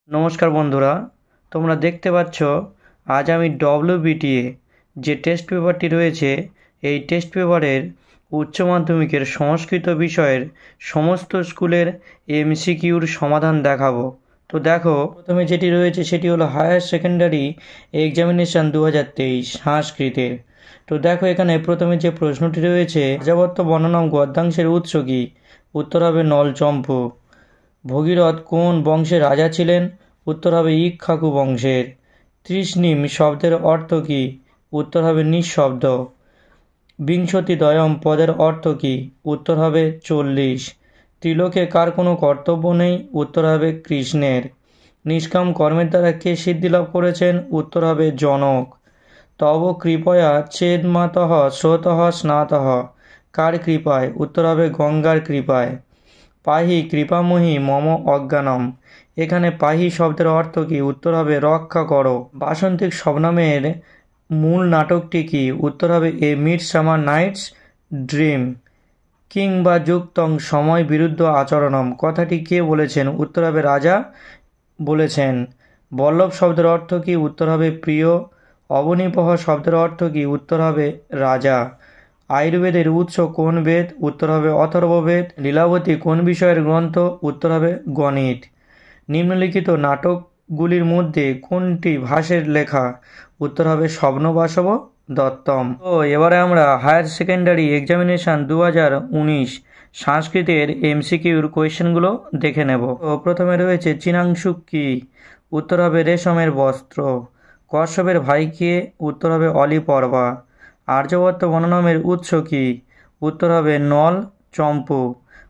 নমস্কার বন্ধুরা, তোমরা দেখতে পাচ্ছ আজ আমি ডব্লিউবিটিএ যে টেস্ট পেপারটি রয়েছে এই টেস্ট পেপারের উচ্চ মাধ্যমিকের সংস্কৃত বিষয়ের সমস্ত স্কুলের এমসিকিউর সমাধান দেখাবো। তো দেখো, প্রথমে যেটি রয়েছে সেটি হলো হায়ার সেকেন্ডারি এক্সামিনেশান 2023 সংস্কৃতের। তো দেখো, এখানে প্রথমে যে প্রশ্নটি রয়েছে, আর্যাবর্ত বর্ণনাম গদ্যাংশের উৎস কী? উত্তর হবে নলচম্পু। ভগীরথ কোন বংশের রাজা ছিলেন? উত্তর হবে ইক্ষ্বাকু বংশের। তৃষ্ণিম শব্দের অর্থ কী? উত্তর হবে নিঃশব্দ। বিংশতিদ্বয়ম পদের অর্থ কী? উত্তর হবে 40। ত্রিলোকে কার কোনো কর্তব্য নেই? উত্তর হবে কৃষ্ণের। নিষ্কাম কর্মের দ্বারা কে সিদ্ধিলাভ করেছেন? উত্তর হবে জনক। তব কৃপয়া চেদমাতঃ স্রোতঃ স্নাতঃ কার কৃপায়? উত্তর হবে গঙ্গার কৃপায়। পাহি কৃপাময়ী মম অজ্ঞানম, এখানে পাহি শব্দের অর্থ কী? উত্তর হবে রক্ষা করো। বাসন্তিক শবনমের মূল নাটকটি কি? উত্তর হবে এ মিডসামার নাইটস ড্রিম। কিং বা যুক্তং সময় বিরুদ্ধ আচরণম, কথাটি কে বলেছেন? উত্তর হবে রাজা বলেছেন। বল্লভ শব্দের অর্থ কী? উত্তর হবে প্রিয়। অবনীপহ শব্দের অর্থ কী? উত্তর হবে রাজা। আয়ুর্বেদের উৎস কোন বেদ? উত্তর হবে অথর্ববেদ। লীলাবতী কোন বিষয়ের গ্রন্থ? উত্তর হবে গণিত। নিম্নলিখিত নাটকগুলির মধ্যে কোনটি ভাসের লেখা? উত্তর হবে স্বপ্নবাসব দত্তম। তো এবারে আমরা হায়ার সেকেন্ডারি এক্সামিনেশান 2019 সংস্কৃতের এমসিকিউর কোয়েশ্চেনগুলো দেখে নেব। তো প্রথমে রয়েছে চিনাংশুক কি? উত্তর হবে রেশমের বস্ত্র। কশ্যপের ভাই কে? উত্তর হবে অলিপর্বা। আর্যাবর্ত বর্ণনামের উৎস কি? উত্তর হবে নল চম্পু।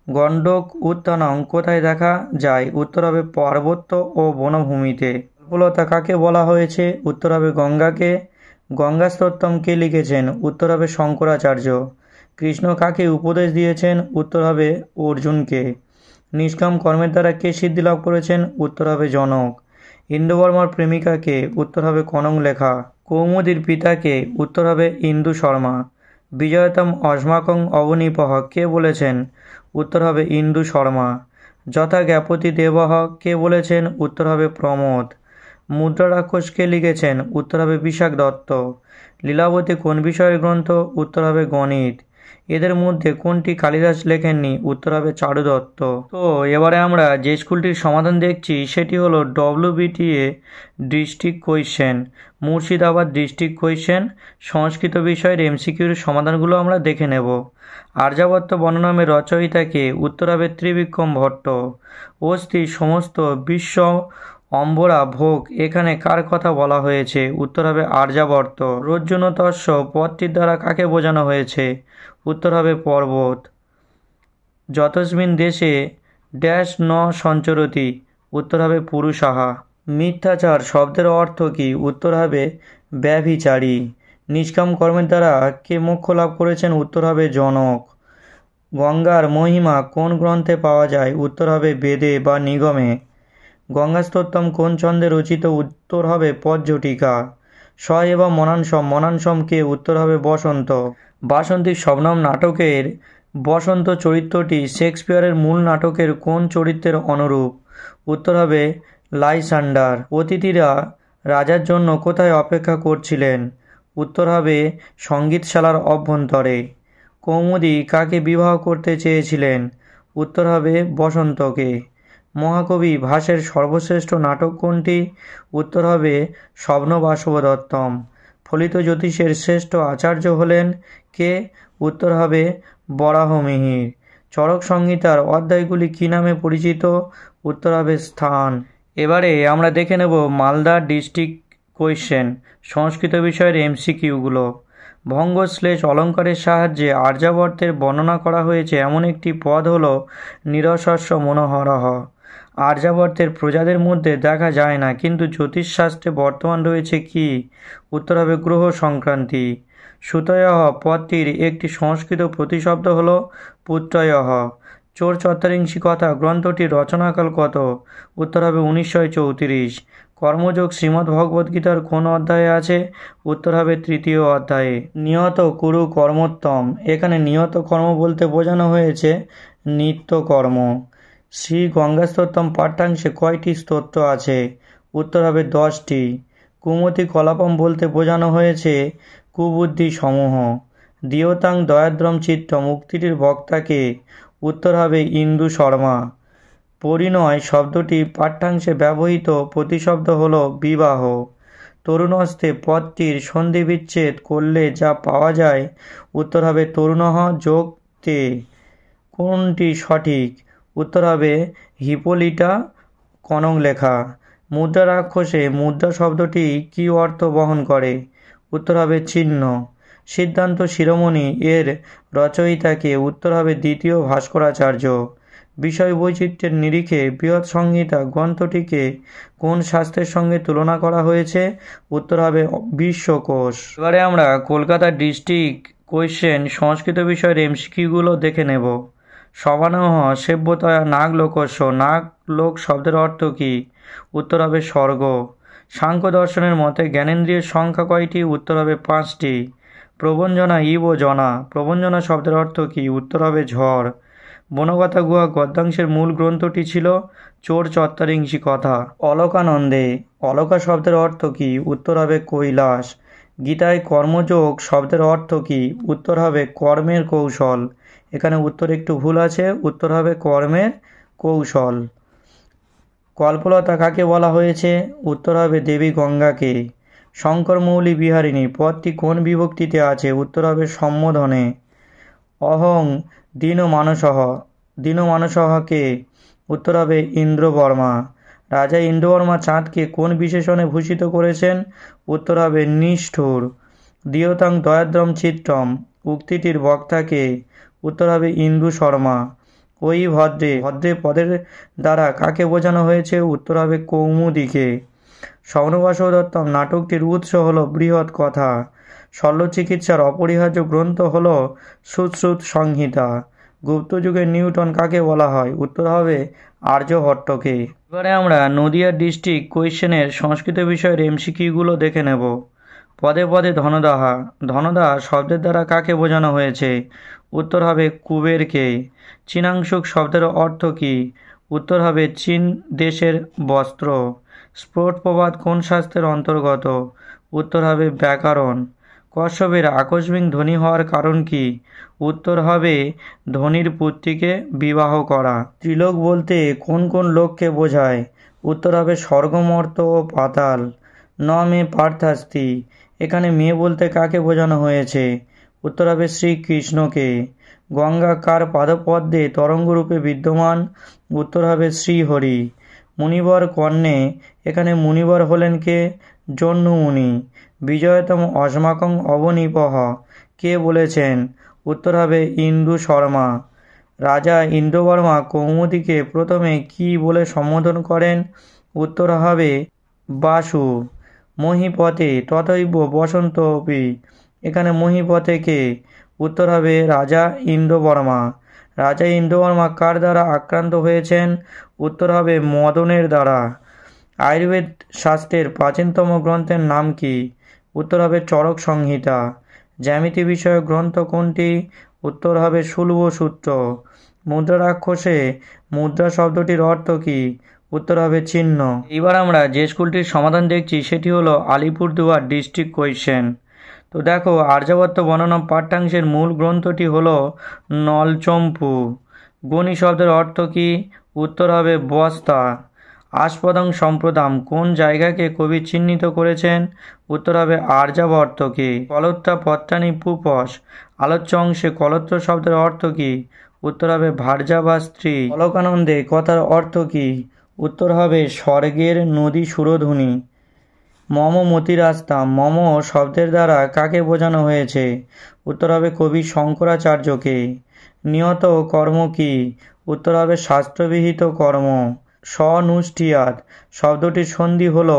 গণ্ডক উত্থানং কোথায় দেখা যায়? উত্তর হবে পার্বত্য ও বনভূমিতে। কল্পলতা কাকে বলা হয়েছে? উত্তর হবে গঙ্গাকে। গঙ্গাস্তোত্তম কে লিখেছেন? উত্তর হবে শঙ্করাচার্য। কৃষ্ণ কাকে উপদেশ দিয়েছেন? উত্তর হবে অর্জুনকে। নিষ্কাম কর্মের দ্বারা কে সিদ্ধিলাভ করেছেন? উত্তর হবে জনক। ইন্দ্রবর্মার প্রেমিকাকে? উত্তর হবে কনকলেখা। কৌমুদীর পিতাকে? উত্তর হবে ইন্দু শর্মা। বিজয়তম অস্মাকং অবনীপঃ কে বলেছেন? উত্তর হবে ইন্দু শর্মা। যথা জ্ঞাপতি দেবঃ কে বলেছেন? উত্তর হবে প্রমোদ। মুদ্রা রাক্ষস কে লিখেছেন? উত্তর হবে বিশাখ দত্ত। লীলাবতী কোন বিষয়ের গ্রন্থ? উত্তর হবে গণিত। এদের মধ্যে কোনটি কালিদাস লেখেননি? উত্তর হবে চারু দত্ত। তো এবারে আমরা যে স্কুলটির সমাধান দেখছি সেটি হলো WBTA district question, Murshidabad district question. Sanskrit বিষয়ের এমসিকিউর সমাধানগুলো আমরা দেখে নেব। আর্যাবর্ত বর্ণনামের রচয়িতাকে? উত্তর হবে ত্রিবিক্রম ভট্ট। অস্থি সমস্ত বিশ্ব অম্বরা ভোগ, এখানে কার কথা বলা হয়েছে? উত্তর হবে আর্যাবর্ত। রজ্জুনতস্য পদটির দ্বারা কাকে বোঝানো হয়েছে? উত্তর হবে পর্বত। যতস্মিন দেশে ড্যাশ ন সঞ্চরতি, উত্তর হবে পুরুষাহা। মিথ্যাচার শব্দের অর্থ কী? উত্তর হবে ব্যভিচারী। নিষ্কাম কর্মের দ্বারা কে মোক্ষ লাভ করেছেন? উত্তর হবে জনক। গঙ্গার মহিমা কোন গ্রন্থে পাওয়া যায়? উত্তর হবে বেদে বা নিগমে। গঙ্গাস্তোত্তম কোন ছন্দে রচিত? উত্তর হবে পদ্যটিকা। স এবং মনানসম, মনানসম কে? উত্তর হবে বসন্ত। বাসন্তীর শবনম নাটকের বসন্ত চরিত্রটি শেক্সপিয়ারের মূল নাটকের কোন চরিত্রের অনুরূপ? উত্তর হবে লাইসান্ডার। অতিথিরা রাজার জন্য কোথায় অপেক্ষা করছিলেন? উত্তর হবে সঙ্গীতশালার অভ্যন্তরে। কৌমুদী কাকে বিবাহ করতে চেয়েছিলেন? উত্তর হবে বসন্তকে। মহাকবি ভাসের সর্বশ্রেষ্ঠ নাটক কোনটি? উত্তর হবে স্বপ্নবাসব দত্তম। ফলিত জ্যোতিষের শ্রেষ্ঠ আচার্য হলেন কে? উত্তর হবে বরাহমিহির। চরক সংহিতার অধ্যায়গুলি কী নামে পরিচিত? উত্তর হবে স্থান। এবারে আমরা দেখে নেব মালদা ডিস্ট্রিক্ট কোয়েশ্চেন, সংস্কৃত বিষয়ের এমসিকিউগুলো। ভঙ্গ শ্লেষ অলঙ্কারের সাহায্যে আর্যাবর্তের বর্ণনা করা হয়েছে এমন একটি পদ হল নিরশস্য মনোহরহ। আর্যাবর্তের প্রজাদের মধ্যে দেখা যায় না, কিন্তু জ্যোতিষশাস্ত্রে বর্তমান রয়েছে কি? উত্তর হবে গ্রহ সংক্রান্তি। সুতয়ঃ পদটির একটি সংস্কৃত প্রতিশব্দ হল পুত্রয়ঃ। চোর চত্বরিংশী কথা গ্রন্থটির রচনাকাল কত? উত্তর হবে 1934। কর্মযোগ শ্রীমদ্ ভগবদ্গীতার কোন অধ্যায়ে আছে? উত্তর হবে তৃতীয় অধ্যায়ে। নিয়ত কুরু কর্মোত্তম, এখানে নিয়ত কর্ম বলতে বোঝানো হয়েছে নিত্যকর্ম। শ্রী গঙ্গা স্তোত্রম পাঠ্যাংশে কয়টি স্তোত্র আছে? উত্তর হবে 10টি। কুমতি কলাপম বলতে বোঝানো হয়েছে কুবুদ্ধি সমূহ। দিয়তাং দয়াদ্রম চিত্তম উক্তিটির বক্তাকে? উত্তর হবে ইন্দু শর্মা। পরিণয় শব্দটি পাঠ্যাংশে ব্যবহৃত প্রতিশব্দ হল বিবাহ। তরুণস্তে পদটির সন্ধি বিচ্ছেদ করলে যা পাওয়া যায়? উত্তর হবে তরুণঃ যোগ তে। কোনটি সঠিক? উত্তর হবে হিপোলিটা কনক লেখা। মুদ্রা রাক্ষসে মুদ্রা শব্দটি কি অর্থ বহন করে? উত্তর হবে চিহ্ন। সিদ্ধান্ত শিরোমণি এর রচয়িতাকে? উত্তর হবে দ্বিতীয় ভাস্করাচার্য। বিষয় বৈচিত্র্যের নিরিখে বৃহৎ সংহিতা গ্রন্থটিকে কোন শাস্ত্রের সঙ্গে তুলনা করা হয়েছে? উত্তর হবে বিশ্বকোষ। এবারে আমরা কলকাতা ডিস্ট্রিক্ট কোয়েশ্চেন সংস্কৃত বিষয়ের এমসিকিউগুলো দেখে নেব। সবানহ সেব্যতয়া নাগ লোকস্য, নাগ লোক শব্দের অর্থ কী? উত্তর হবে স্বর্গ। সাংখ্য দর্শনের মতে জ্ঞানেন্দ্রিয়ের সংখ্যা কয়টি? উত্তর হবে 5টি। প্রবঞ্জনা ইব জনা, প্রবঞ্জনা শব্দের অর্থ কী? উত্তর হবে ঝড়। বনগাথা গুহা গদ্যাংশের মূল গ্রন্থটি ছিল চোর চত্বরিংশী কথা। অলোকানন্দে, অলকা শব্দের অর্থ কী? উত্তর হবে কৈলাস। গীতায় কর্মযোগ শব্দের অর্থ কী? উত্তর হবে কর্মের কৌশল। এখানে উত্তর একটু ভুল আছে, উত্তর হবে কর্মের কৌশল। কল্পলতা কাকে বলা হয়েছে? উত্তর হবে দেবী গঙ্গাকে। শঙ্কর মৌলি বিহারিণী পদটি কোন বিভক্তিতে আছে? উত্তর হবে সম্বোধনে। অহং দীনমানসঃ, দীনমানসঃকে? উত্তর হবে ইন্দ্রবর্মা। রাজা ইন্দ্রবর্মা চাঁদকে কোন বিশেষণে ভূষিত করেছেন? উত্তর হবে নিষ্ঠুর। দিয়তাং দয়াদ্রম চিত্তম উক্তিটির বক্তাকে? উত্তর হবে ইন্দু শর্মা। ওই ভদ্রে, ভদ্রে পদের দ্বারা কাকে বোঝানো হয়েছে? উত্তর হবে কৌমুদীকে। স্বর্ণবাসব দত্তম নাটকটির উৎস হল বৃহৎ কথা। শল্যচিকিৎসার অপরিহার্য গ্রন্থ হল শ্রুত সংহিতা। গুপ্তযুগের নিউটন কাকে বলা হয়? উত্তর হবে আর্যভট্টকে। এবারে আমরা নদিয়া ডিস্ট্রিক্ট কোয়েশ্চেনের সংস্কৃত বিষয়ের এমসিকিউগুলো দেখে নেব। পদে পদে ধনদাহা, ধনদাহা শব্দের দ্বারা কাকে বোঝানো হয়েছে? উত্তর হবে কুবেরকে। চীনাংশুক শব্দের অর্থ কী? উত্তর হবে চীন দেশের বস্ত্র। স্ফোট প্রবাদ কোন শাস্ত্রের অন্তর্গত? উত্তর হবে ব্যাকরণ। কশ্যপের আকস্মিক ধনী হওয়ার কারণ কি? উত্তর হবে ধনীর পুত্রীকে বিবাহ করা। ত্রিলোক বলতে কোন কোন লোককে বোঝায়? উত্তর হবে স্বর্গ, মর্ত্য ও পাতাল। ন মে পার্থাস্তি, এখানে মেয়ে বলতে কাকে বোঝানো হয়েছে? উত্তর হবে শ্রীকৃষ্ণকে। গঙ্গা কার পাদপদ্মে তরঙ্গরূপে বিদ্যমান? উত্তর হবে শ্রীহরি। মুনিবর কর্ণে, এখানে মুনিবর হলেন কে? জহ্নমুনি। বিজয়তম অস্মাকং অবনীপহ, কে বলেছেন? উত্তর হবে ইন্দু শর্মা। রাজা ইন্দ্রবর্মা কৌমুদীকে প্রথমে কি বলে সম্বোধন করেন? উত্তর হবে বাসু। মহীপতে তথৈব বসন্তপি, এখানে মহীপতে কে? উত্তর হবে রাজা ইন্দ্রবর্মা। রাজা ইন্দ্রবর্মা কার দ্বারা আক্রান্ত হয়েছেন? উত্তর হবে মদনের দ্বারা। আয়ুর্বেদ শাস্ত্রের প্রাচীনতম গ্রন্থের নাম কি? উত্তর হবে চরক সংহিতা। জ্যামিতি বিষয়ক গ্রন্থ কোনটি? উত্তর হবে শুল্বসূত্র। মুদ্রা রাক্ষসে মুদ্রা শব্দটির অর্থ কি? উত্তর হবে চিহ্ন। এবার আমরা যে স্কুলটির সমাধান দেখছি সেটি হলো আলিপুরদুয়ার ডিস্ট্রিক্ট কোয়েশ্চেন। তো দেখো, আর্যাবর্ত বর্ণনা পাঠ্যাংশের মূল গ্রন্থটি হলো নলচম্পু। গণি শব্দের অর্থ কি? উত্তর হবে বস্তা। আস্পদং সম্প্রদাম কোন জায়গাকে কবি চিহ্নিত করেছেন? উত্তর হবে আর্যাবর্তকে। কলত্রা পত্রানি পুপস, আলোচ্য অংশে কলত্র শব্দের অর্থ কি? উত্তর হবে ভার্যা বা স্ত্রী। অলকানন্দে কথার অর্থ কি? উত্তর হবে স্বর্গের নদী সুরধুনী। মম মতিরাস্তা, মম শব্দের দ্বারা কাকে বোঝানো হয়েছে? উত্তর হবে কবি শঙ্করাচার্যকে। নিয়ত কর্ম কি? উত্তর হবে শাস্ত্রবিহিত কর্ম। স্বনুষ্ঠিয়াত শব্দটির সন্ধি হল?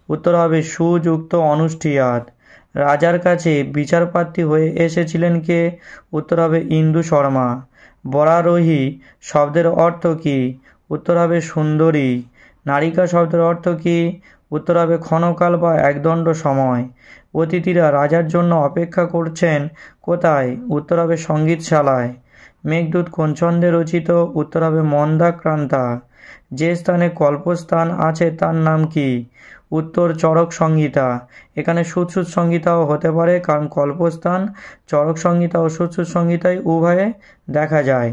উত্তর হবে সুযুক্ত অনুষ্ঠিয়াত। রাজার কাছে বিচারপ্রার্থী হয়ে এসেছিলেন কে? উত্তর হবে ইন্দু শর্মা। বরারোহী শব্দের অর্থ কি? উত্তর হবে সুন্দরী। নারিকা শব্দের অর্থ কি? উত্তর হবে ক্ষণকাল বা একদণ্ড সময়। অতিথিরা রাজার জন্য অপেক্ষা করছেন কোথায়? উত্তর হবে সঙ্গীতশালায়। মেঘদূত কোন ছন্দে রচিত? উত্তর হবে মন্দাক্রান্তা। যে স্থানে কল্পস্থান আছে তার নাম কি? উত্তর চরক সংহিতা। এখানে সুশ্রুত সংহিতাও হতে পারে, কারণ কল্পস্থান চরক সংহিতা ও সুশ্রুত সংহিতায় উভয়ে দেখা যায়।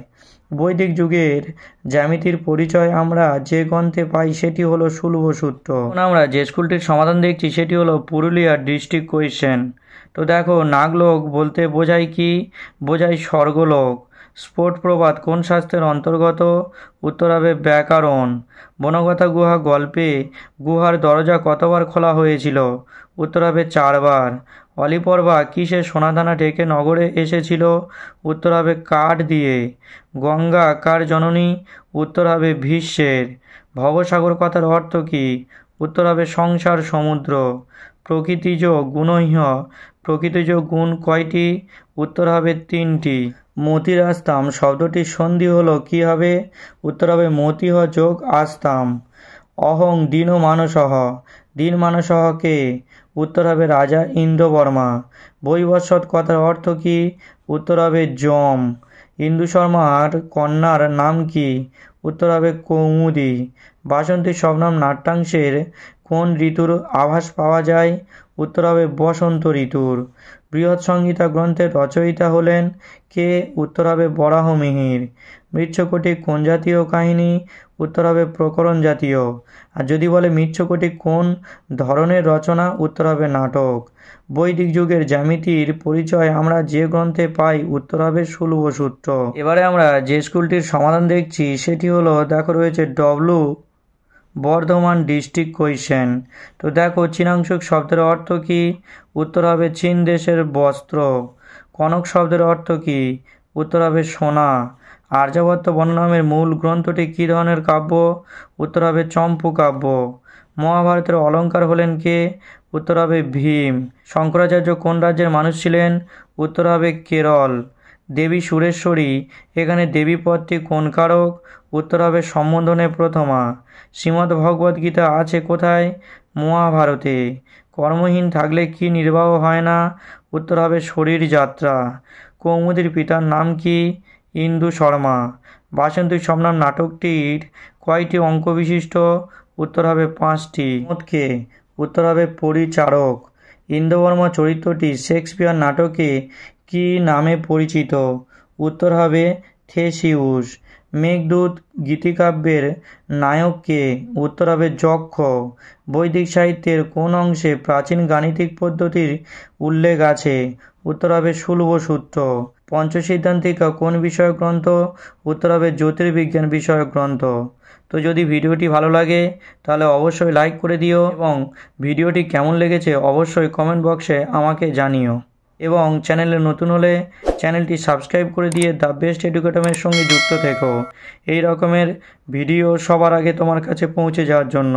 বৈদিক যুগের জ্যামিতির পরিচয় আমরা যে গ্রন্থে পাই সেটি হলো শুল্বসূত্র। এখন আমরা যে স্কুলটির সমাধান দেখছি সেটি হলো পুরুলিয়ার ডিস্ট্রিক্ট কোয়েশ্চেন। তো দেখো, নাগলোক বলতে বোঝায় কি? বোঝায় স্বর্গলোক। স্ফোট প্রবাদ কোন শাস্ত্রের অন্তর্গত? উত্তর হবে ব্যাকরণ। বনগাথা গুহা গল্পে গুহার দরজা কতবার খোলা হয়েছিল? উত্তর হবে 4 বার। অলিপর্বা কিসের সোনাদানা ঢেকে নগরে এসেছিল? উত্তর হবে কাঠ দিয়ে। গঙ্গা কার জননী? উত্তর হবে ভীষ্মের। ভবসাগর কথার অর্থ কি? উত্তর হবে সংসার সমুদ্র। প্রকৃতিজ গুণহ্য। প্রকৃতিজ গুণ কয়টি? উত্তর হবে 3টি। মতির আস্তাম শব্দটির সন্ধি হলো কি হবে? উত্তর হবে মতিহ যোগ আস্তাম। অহং দীন মানসহ। দীন মানসহ কে? উত্তর হবে রাজা ইন্দ্রবর্মা। বৈবস্বত কথার অর্থ কি? উত্তর হবে যম। ইন্দু শর্মার কন্যার নাম কি? উত্তর হবে কৌমুদী। বাসন্তী শবনম নাট্যাংশের কোন ঋতুর আভাস পাওয়া যায়? উত্তর হবে বসন্ত ঋতুর। বৃহৎ সংহিতা গ্রন্থের রচয়িতা হলেন কে? উত্তর হবে বরাহমিহির। মৃচ্ছকটিক কোন জাতীয় কাহিনী? উত্তর হবে প্রকরণ জাতীয়। আর যদি বলে মৃচ্ছকটিক কোন ধরনের রচনা? উত্তর হবে নাটক। বৈদিক যুগের জ্যামিতির পরিচয় আমরা যে গ্রন্থে পাই? উত্তর হবে শুল্বসূত্র। এবারে আমরা যে স্কুলটির সমাধান দেখছি সেটি হলো, দেখো রয়েছে ডব্লু বর্ধমান ডিস্ট্রিক্ট কোয়েশ্চেন। তো দেখো, চীনাংশুক শব্দের অর্থ কি? উত্তর হবে চীন দেশের বস্ত্র। কনক শব্দের অর্থ কি? উত্তর হবে সোনা। আর্যাবর্ত বর্ণনামের মূল গ্রন্থটি কী ধরনের কাব্য? উত্তর হবে চম্পু কাব্য। মহাভারতের অলঙ্কার হলেন কে? উত্তর হবে ভীম। শঙ্করাচার্য কোন রাজ্যের মানুষ ছিলেন? উত্তর হবে কেরল। দেবী সুরেশ্বরী, এখানে দেবী পদটি কোন কারক? উত্তর হবে সম্বোধনে প্রথমা। শ্রীমদ্ ভগবদ্ গীতা আছে কোথায়? মহাভারতে। কর্মহীন থাকলে কি নির্বাহ হয় না? উত্তর হবে শরীর যাত্রা। কৌমুদীর পিতার নাম কি? ইন্দু শর্মা। বাসন্তী শবনম নাটকটির কয়টি অঙ্ক বিশিষ্ট? উত্তর হবে 5টি। কে? উত্তর হবে পরিচারক। ইন্দ্রবর্মা চরিত্রটি শেক্সপিয়ার নাটকে কি নামে পরিচিত? উত্তর হবে থেসিউস। মেঘদূত গীতিকাব্যের নায়ক কে? উত্তর হবে যক্ষ। বৈদিক সাহিত্যের কোন অংশে প্রাচীন গাণিতিক পদ্ধতির উল্লেখ আছে? উত্তর হবে শুল্বসূত্র। পঞ্চসিদ্ধান্তিকা কোন বিষয়ক গ্রন্থ? উত্তর হবে জ্যোতির্বিজ্ঞান বিষয়ক গ্রন্থ। তো যদি ভিডিওটি ভালো লাগে তাহলে অবশ্যই লাইক করে দিও, এবং ভিডিওটি কেমন লেগেছে অবশ্যই কমেন্ট বক্সে আমাকে জানিও, এবং চ্যানেলে নতুন হলে চ্যানেলটি সাবস্ক্রাইব করে দিয়ে দ্য বেস্ট এডুকেটমের সঙ্গে যুক্ত থেকো এই রকমের ভিডিও সবার আগে তোমার কাছে পৌঁছে যাওয়ার জন্য।